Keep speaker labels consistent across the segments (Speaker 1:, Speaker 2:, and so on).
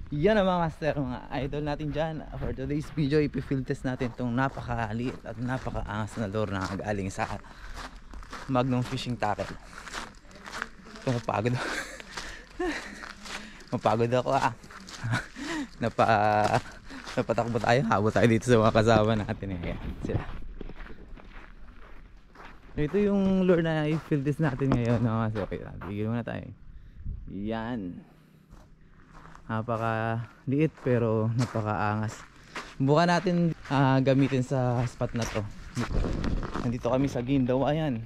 Speaker 1: Yan ang mga master, mga idol natin dyan. For today's video, ipi-field test natin itong napakaliit at napakaangas na lure na galing sa Magnum Fishing Tackle. Ito, mapagod ako. Mapagod ako Napatakbo tayo, habol tayo dito sa mga kasama natin. Ayan sila. Ito yung lure na i-field test natin ngayon. No? So, okay, bigyan muna tayo. Yan, napaka liit pero napakaangas. Bukan natin gamitin sa spot na to. Nandito kami sa Guindawayan,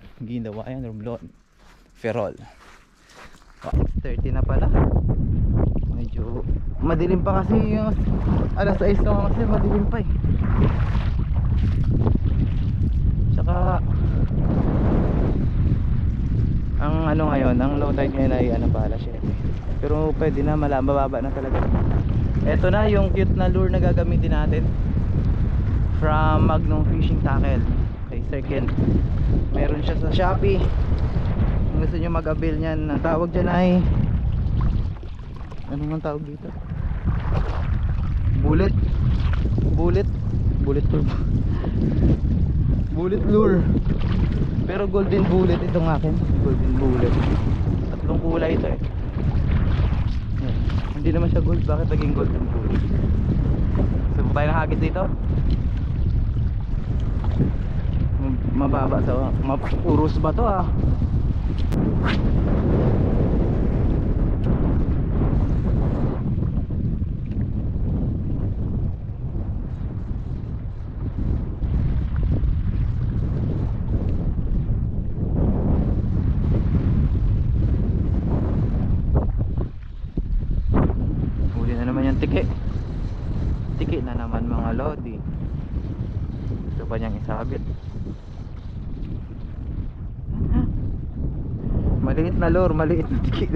Speaker 1: Romblon, Ferrol. 30 na pala. Medyo madilim pa kasi yung alas 6 na kasi madilim pa eh. Tsaka ang ano ngayon, ang low tide ngayon ay ano pala siya. Pero pwede na, mababa na talaga. Ito na yung cute na lure na gagamitin natin from Magnum Fishing Tackle kay Sir Ken. Meron siya sa Shopee. Kung gusto nyo mag-avail nyan, ang tawag dyan ay ano ang tawag dito? Bullet lure. Pero golden bullet itong akin. Golden bullet. Tatlong kulay ito eh. Yan. Hindi naman siya gold. Bakit naging golden bullet? So tayo na hagis dito. Mababa sa urus ba to ah? Tiki na naman mga lodi. Gusto pa niyang isabit. Maliit na lure, maliit na tiki.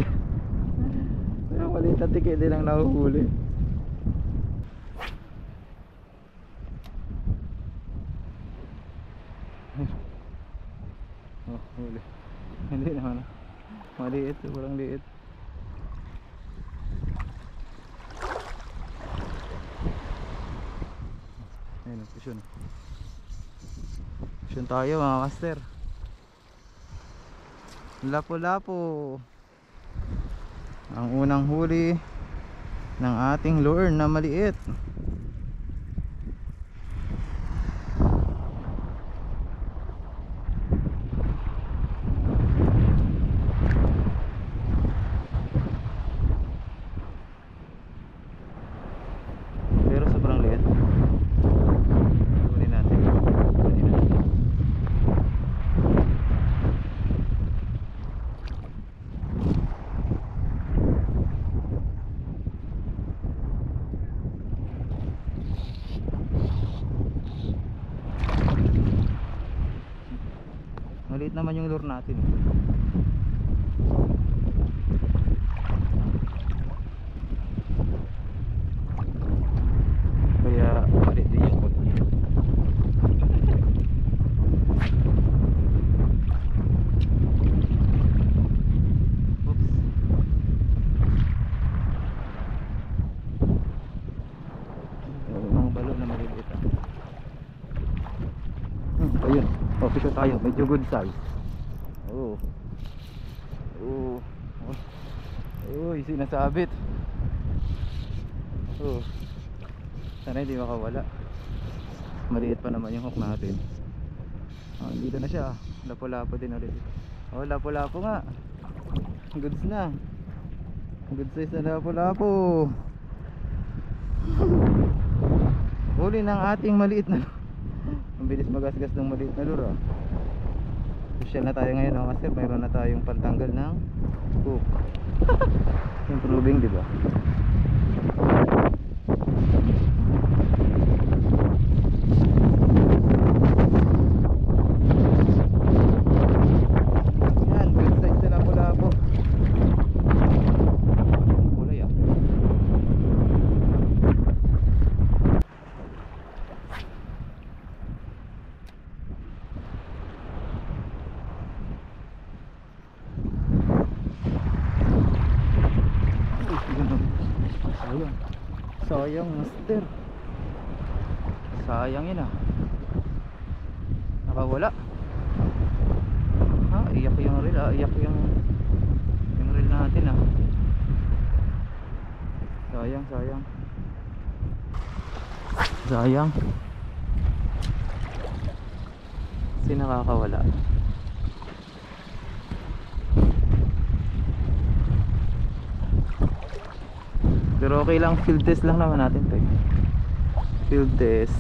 Speaker 1: Maliit na tiki din ang nahuhuli. Oh, huli. Hindi naman. Maliit, sobrang liit. Ayun, pusyon tayo mga master. Lapo-lapo ang unang huli ng ating lure na maliit. Pero sobrang liit. Maliit naman yung lure natin. Kaya maliit din yung hook. Oops. Mga balo na maliliit ah. Ayun. Oh, pisyo tayo, medyo good size. Oh. Uy, sinasabit. Oh. Sana hindi makawala. Maliit pa naman yung hook natin. Oh, dito na siya. Lapo-lapo din ulit. Oh, lapo-lapo nga. Goods na. Good size na lapo-lapo. Huli ng ating maliit na. Ang bilis magasgas ng maliit na lure ah. Social na tayo ngayon oh, kasi mayroon na tayong pantanggal ng hook. Improving, diba? Yan, good size na lapo-lapo. Kulay ah. Ayun. Sayang, master. Sayang yun ah. Nakawala. Iyak yung reel ah. Iyak yung reel natin ah. Sayang, sayang. Sayang. Kasi nakakawala. Pero okay lang, field test lang naman natin to. Field test.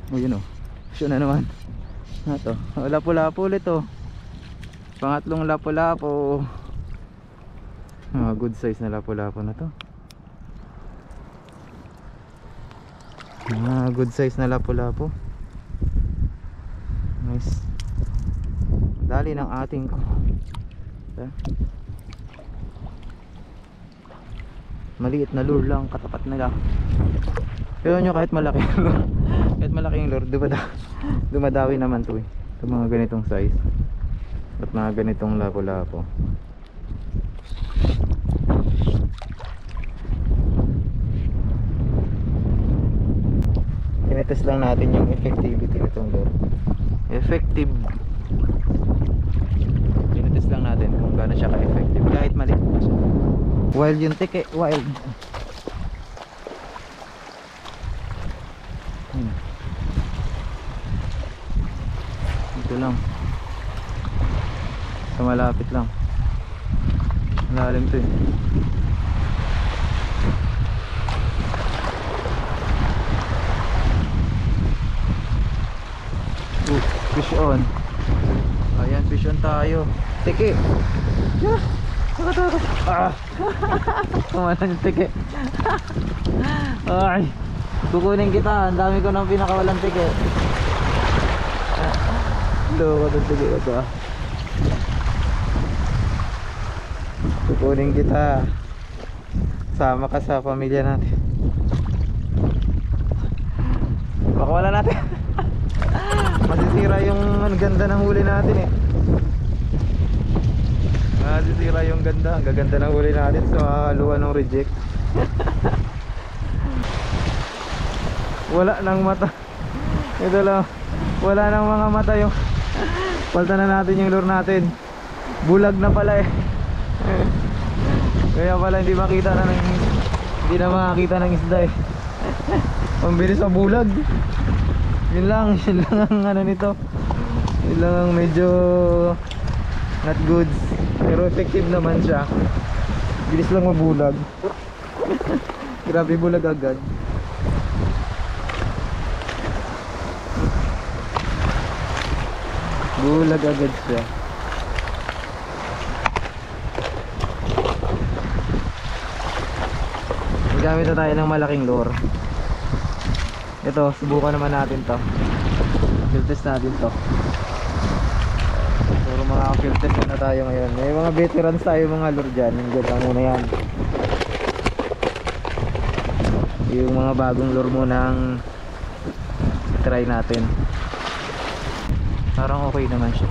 Speaker 1: O yun o. Sure na naman. Ito. Lapu-lapu ulit o. Pangatlong lapu-lapu. Good size na lapu-lapu na to. Good size na lapu-lapu. Nice. Dali ng ating ko. Maliit na lure lang, katapat na lang. Pero nyo kahit malaki kahit malaking lure, dumadawi naman to eh. Ito mga ganitong size at mga ganitong lapo-lapo. Tinetest lang natin yung effectivity nitong lure. Effective. Tinetest lang natin kung gaano siya ka-effective kahit maliit pa siya. Wild yung tike, wild. Ito lang. Sa malapit lang. Malalim to eh. Fish on. Ayan, fish on tayo. Tike. Yeah. Nakatakot. Kumalan yung tike. Ay, kukunin kita. Ang dami ko ng pinakawalang tike. Loko ng tike ito ah. Kukunin kita. Sama ka sa pamilya natin. Baka wala natin. Masisira yung ganda ng huli natin eh. Masisira yung ganda. Ang gaganda ng huli natin sa luwa ng reject. Wala nang mata. Ito lang. Wala nang mga mata yung palta na natin yung lure natin. Bulag na pala eh. Kaya pala hindi makita na ng, hindi na makakita ng isda eh. Pambilis sa bulag. Yun lang ang ano nito. Yun lang ang medyo not goods. Pero effective naman siya. Bilis lang mabulag. Grabe bulag agad. Bulag agad siya. Gamit na tayo ng malaking lure. Ito, subukan naman natin to. Field test natin to. Puro mga field test na tayo ngayon. May mga veterans tayo mga lure dyan. Yung gano'n muna yan. Yung mga bagong lure muna ang try natin. Parang okay naman siya.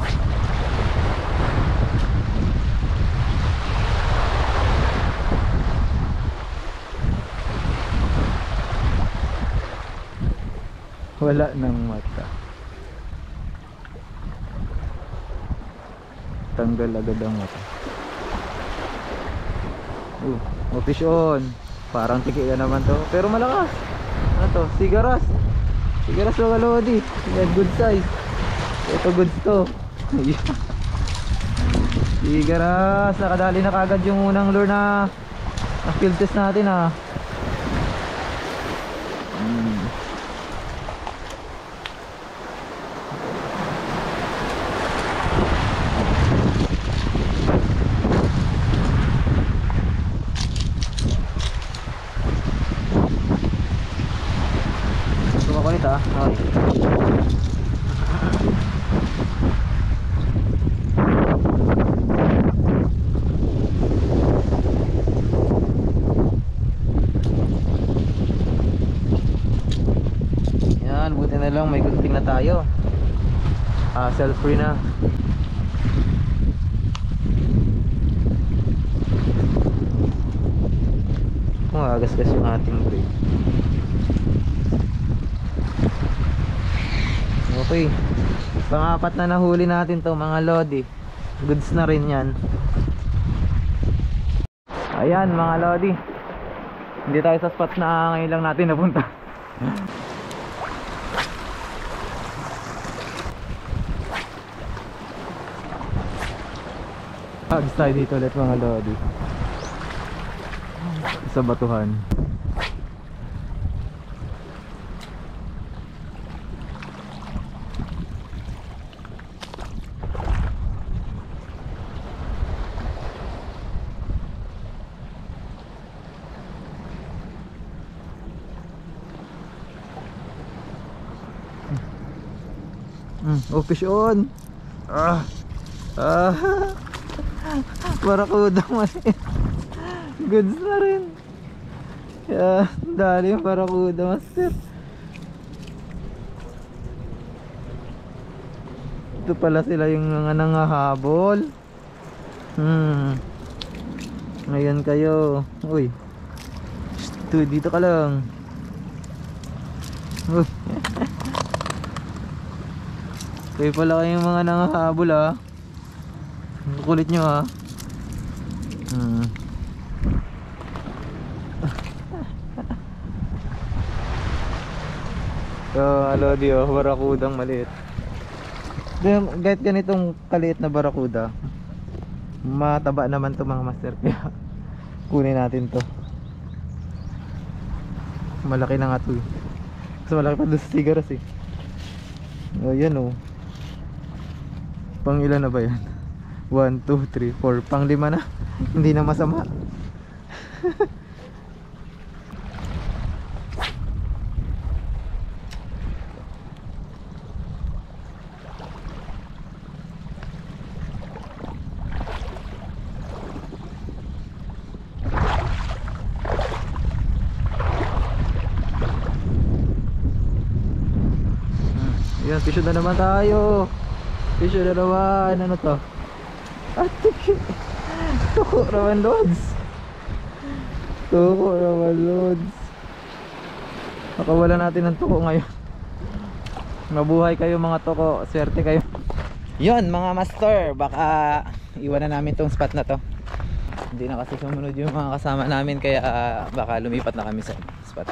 Speaker 1: Wala nang mata. Tanggal agad ang mata. Fish on. Parang tiki na naman to. Pero malakas. Ano to? Sigaras. Sigaras mga lodi. Yan, good size. Ito goods to. Sigaras. Nakadali na kagad yung unang lure na field test natin ah. Kumakulit ah. Okay. Yan, buti na lang may gunting na tayo. Self free na. nagagasgas yung ating brake. Okay, pang-apat na nahuli natin to mga lodi. Goods na rin yan. Ayan mga lodi, hindi tayo sa spot na ngayon lang natin napunta. Agis tayo dito ulit mga lodi, sa batuhan. Oh, fish on. Barakuda mali. Goods na rin. Dali yung barakuda, master. Ito pala sila yung mga nangahabol. Ngayon kayo. Uy, dito ka lang. Uy. Kayo pala kayong mga nangahabol ha. Kulit nyo ha. So lodi oh, barakudang maliit. Kahit ganitong kaliit na barakuda, mataba naman to mga master. Kaya kunin natin to. Malaki na nga to eh. Mas malaki pa doon sa sigaras eh. Oh yan oh. Pang ilan na ba yan? 1, 2, 3, 4. Pang 5 na. Hindi na masama. Yan, pisyo na naman tayo. Pisyo na naman. Ano to? Tuko naman loads. Tuko naman loads. Nakawala natin ng tuko ngayon. Mabuhay kayo mga tuko. Swerte kayo. Yun mga master, baka iwanan namin tong spot na to. Hindi na kasi sumunod yung mga kasama namin. Kaya baka lumipat na kami sa spot.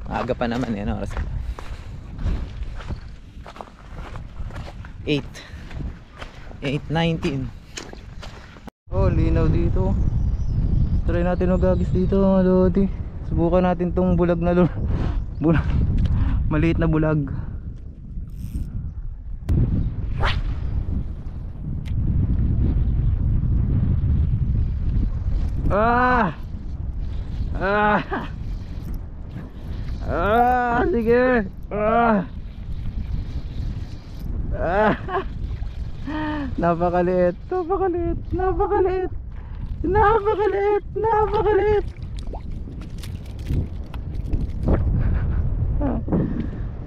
Speaker 1: Aga pa naman yan, oras pa. 8:19. Oh, linaw dito. Try natin magagis dito mga lodi. Subukan natin tong bulag na bulag. Maliit na bulag. Sige. Napakaliit.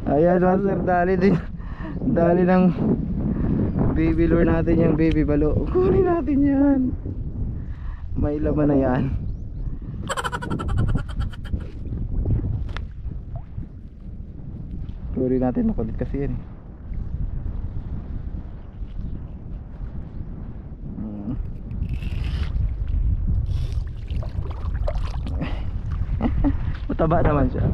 Speaker 1: Ayan master, dali ng baby lure natin, yung baby balo. Kunin natin yan. May laman na yan. Kunin natin, makulit kasi yan eh. Mataba naman siya.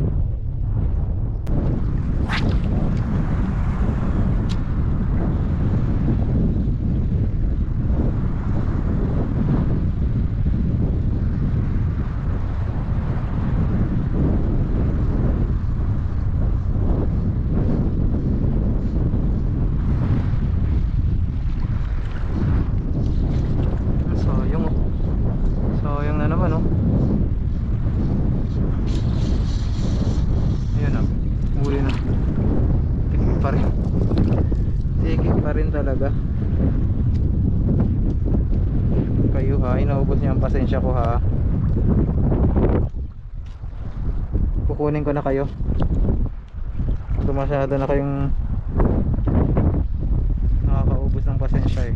Speaker 1: Sayang na naman oh. Huli na. Tikip pa rin talaga. Kayo ha, inaubos niya ang pasensya ko ha. Kukunin ko na kayo. Ito masyado na kayong nakakaubos ng pasensya eh.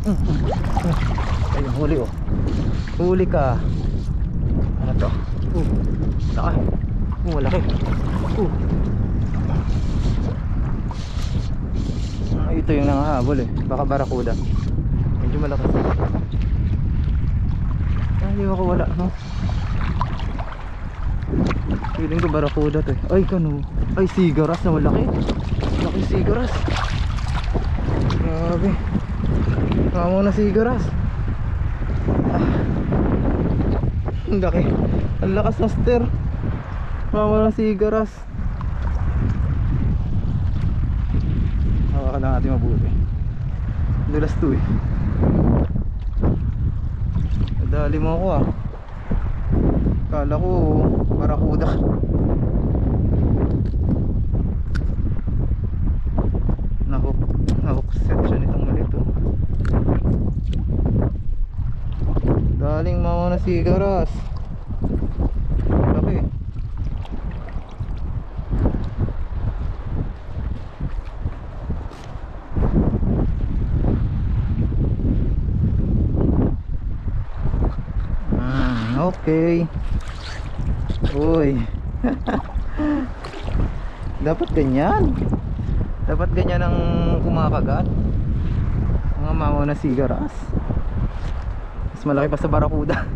Speaker 1: Ayun, huli oh. Huli ka. Ano to? Laki. Malaki. Ito yung nangahabol eh. Baka barakuda. Medyo malaki. Hindi makawala, no? Feeling ko barakuda to eh. Ay, kano? Ay, sigaras na malaki. Malaki sigaras. Grabe. Kamo na sigaras. Ang laki. Ang lakas na stir. Kamo na sigaras. Hawakan lang natin mabuti. Dulas to eh. Nadali mo ako ah. Kala ko barakuda. Nahook section itong malito. Daling mama na sigaras. Laki. Okay. Uy. Dapat ganyan. Dapat ganyan ang kumakagat. Mga mama na sigaras. Mas malaki pa sa barakuda.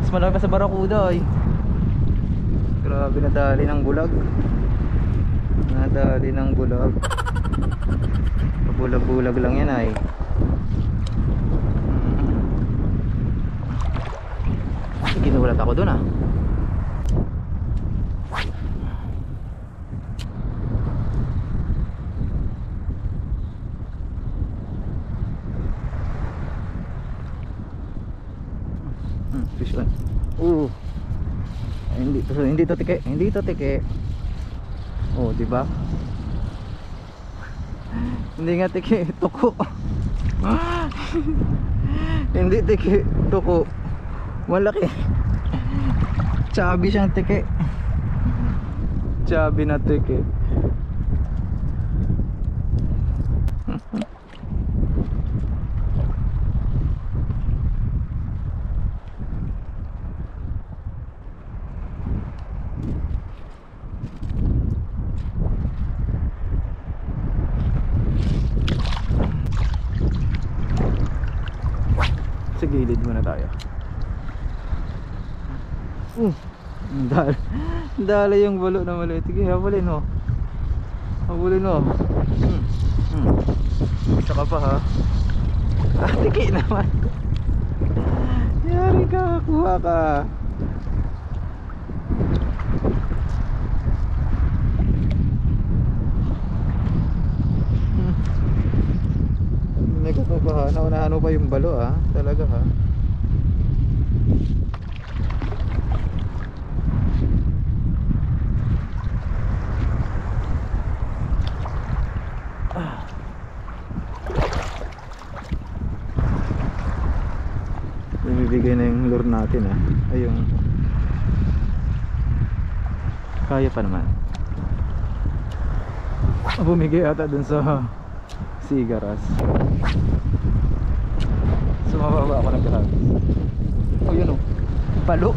Speaker 1: Mas malaki pa sa barakuda ay. Grabe, nadali ng bulag. Nadali ng bulag. Bulag-bulag lang yan ay. Ginulat ako dun ah. Fish on. Hindi to tike, hindi to tike. Oh, di ba? Hindi nga tike, tuko. Hindi tike, tuko. Malaki. Chubby siyang tike. Chubby na tike. Sa gilid muna tayo. Dala yung balo na maliit. Sige, habulin mo. Habulin mo. Isa ka pa ha. Tiki naman. Yari ka, kuha ka. May kasama ha. Naunahan mo pa yung balo ha. Talaga ha. Bibigay na yung lure natin ah. Ayun. Kaya pa naman. Bumigay ata dun sa sigaras. Sumababa ako ng grabe. Oh yun oh. Palo.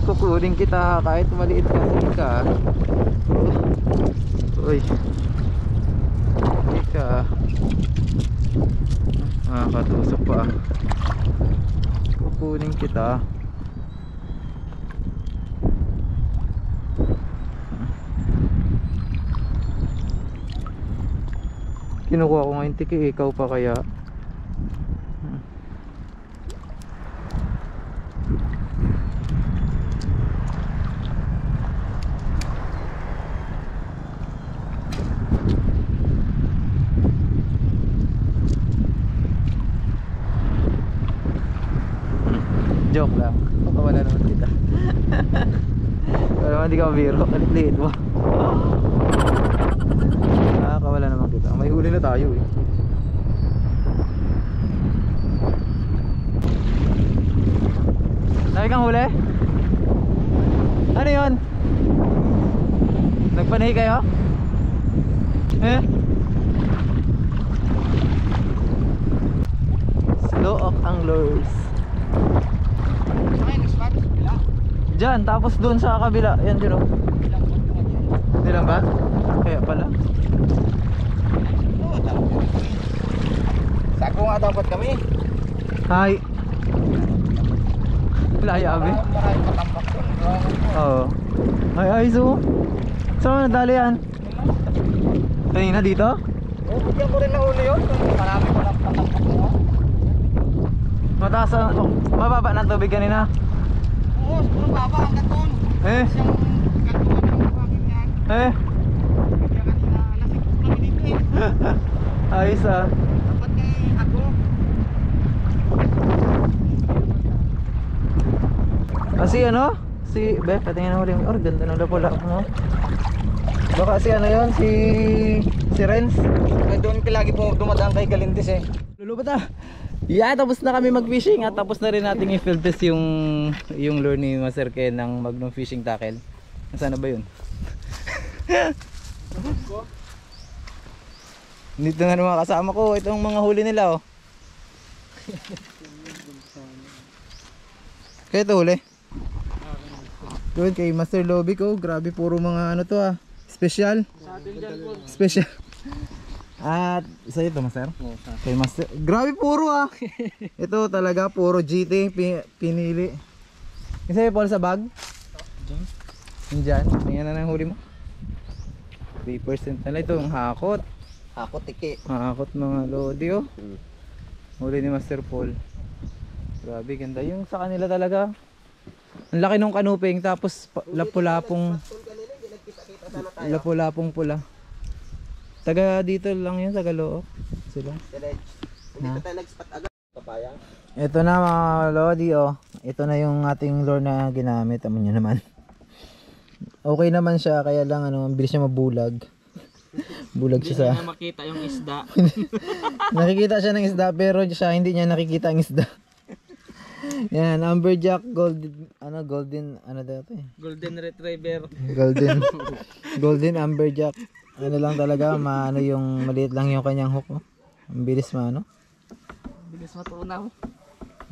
Speaker 1: Kukunin kita kahit maliit kasi ka. Uy. Ika. Katusok pa. Kukunin kita. Kinukuha ko ngayon tiki, ikaw pa kaya? Joke lang. Wala naman kita. Wala naman, di ka mabiro. Kalit-liit mo. Nakakawala naman kita. May huli na tayo eh. Dami kang huli? Ano yun? Nagpanahi kayo? Eh? Slow of anglers. Diyan, tapos doon sa kabila. Yan dyan, oh. Hindi lang ba? Kaya pala.
Speaker 2: Sako nga dapat kami.
Speaker 1: Hi. Wala yabi.
Speaker 2: Maraming patambak doon.
Speaker 1: Oo. Ay, ay, so. Saan nadali yan? Kanina dito?
Speaker 2: Oo, bigyan ko rin na uli yun. Marami ko lang patambak doon.
Speaker 1: Mataas ang, oh, mababa ng tubig kanina.
Speaker 2: Oo, siguro baba hanggang doon.
Speaker 1: Eh?
Speaker 2: Siyang katuan ng buhangin yan.
Speaker 1: Eh?
Speaker 2: Kaya kanina, alasik ko kami dito eh.
Speaker 1: Ayos ah.
Speaker 2: Dapat kay ako.
Speaker 1: Si ano? Si Beth, patingin na huli. Oh, ganda ng lapo-lapo mo. Baka si ano yun? Si Renz?
Speaker 2: Ay, doon ka lagi po dumadaan kay Galindes eh.
Speaker 1: Lulubat ah. Yeah, tapos na kami mag-fishing at tapos na rin nating i-field test yung lure ni Master Ken ng Magnum Fishing Tackle. Nasaan na ba yun? Dito nga mga kasama ko, itong mga huli nila oh. Kaya ito huli? Doon kay Master Lobby ko, grabe puro mga ano to ah. Special. Special. At isa ito Master? Kay Master. Grabe puro ah. Ito talaga puro GT pinili. Kasi Paul sa bag. Diyan. Tingnan na ng huli mo. 3% na lang ito ang hakot.
Speaker 2: Ako tiki.
Speaker 1: Hakot mga lodi oh. Huli ni Master Paul. Grabe ganda yung sa kanila talaga. Ang laki ng kanuping tapos lapulapong pula. Taga dito lang yun, taga Looc sila.
Speaker 2: Dito tayo nag-spot agad. Papaya.
Speaker 1: Ito na mga lodi oh. Ito na yung ating lure na ginamit. Amin nyo naman. Okay naman siya, kaya lang ano, ang bilis niya mabulag. Bulag siya sa...
Speaker 2: Hindi na makita yung isda.
Speaker 1: Nakikita siya ng isda pero siya hindi niya nakikita ang isda. Yan, amberjack golden ano daw ito eh?
Speaker 2: Golden Retriever.
Speaker 1: Golden amberjack. Ano lang talaga, maano yung maliit lang yung kanyang hook, oh. Ang bilis maano.
Speaker 2: Bilis matunaw.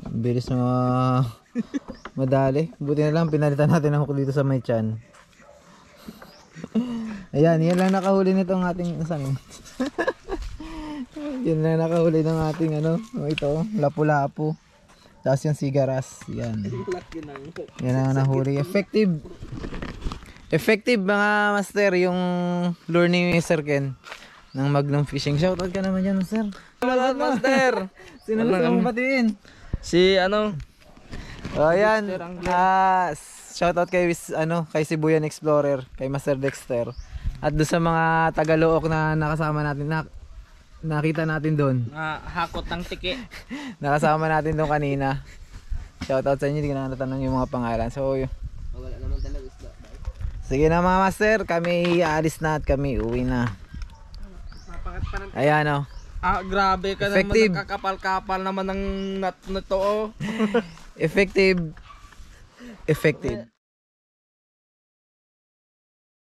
Speaker 1: Ang bilis madali. Buti na lang pinalitan natin ang hook dito sa may tiyan. Ayan, yan lang nakahuli nitong ating saan yun? Yan lang nakahuli ng ating ano, ito, lapu-lapu. Tapos yung sigaras, yan. Yan ang nahuli. Effective mga master yung lure ni Sir Ken ng Magnum Fishing. Shoutout ka naman yan Master.
Speaker 2: Shoutout Master.
Speaker 1: Sino gusto mong batiin?
Speaker 2: Si ano?
Speaker 1: Ayan. Shoutout kay Sibuyan Explorer, kay Master Dexter. At doon sa mga taga-Looc na nakasama natin nakita natin doon.
Speaker 2: Hakot ng tiki.
Speaker 1: Nakasama natin doon kanina. Shoutout sa inyo, hindi ko na natanong yung mga pangalan. So,
Speaker 2: Wala naman talaga isda.
Speaker 1: sige na mga master, kami aalis na at kami uwi na. Ayan o.
Speaker 2: Grabe ka
Speaker 1: Effective.
Speaker 2: naman, nakakapal-kapal naman ng nut na to oh.
Speaker 1: Effective.